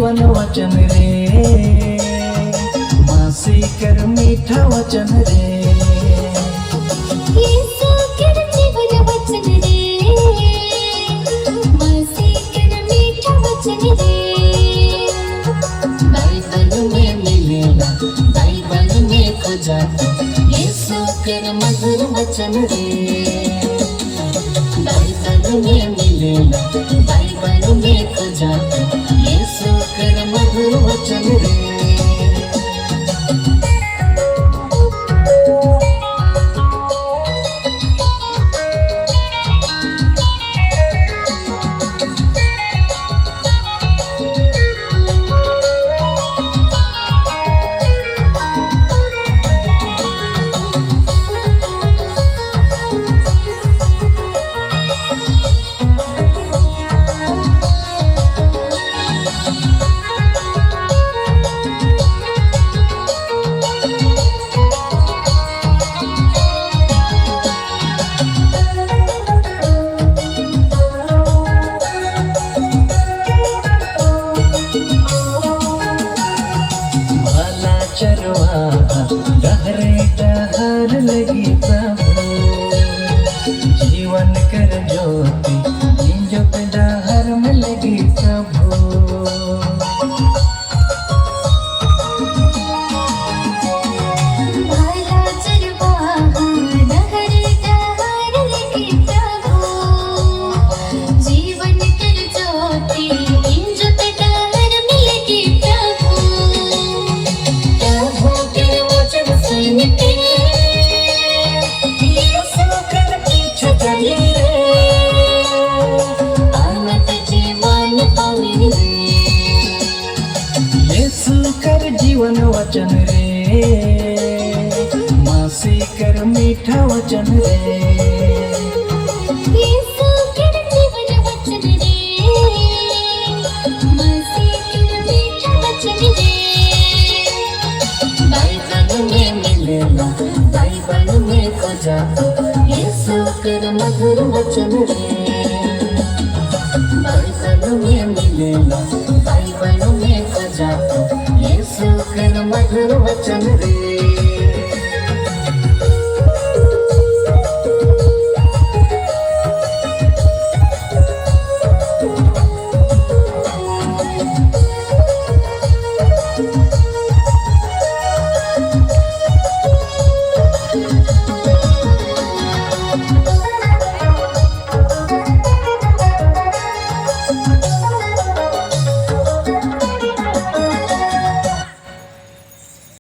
जीवन वचन रे, मासी कर मीठा वचन रे। यीशु कर जीवन वचन रे, मासी कर मीठा वचन रे। बाइबल में मिलेला, बाइबल में खोजा, यीशु कर मधुर वचन रे। बाइबल में मिलेला, बाइबल में खोजा, यीशु कर मधुर वचन रे। डहरे डहर लगी प्रभु, जीवन कर ज्योति जो पे डहर में लगी प्रभु। भाला चरवाहा डहरे डहर लगी प्रभु, जीवन कर ज्योति जो पे डहर में लगी प्रभु। प्रभु के वचन सुन के यीशु कर पीछे चलिए, अनंत जीवन पावे रे। यीशु कर जीवन वचन रे, मासी कर मीठा वचन रे। यीशु कर जीवन वचन रे, मासी कर मीठा वचन रे। बाइबल में मिलेला, बाइबल में खोजा, यीशु कर मधुर वचन रे। बाइबल में मिलेला, बाइबल में खोजा, यीशु कर मधुर वचन रे।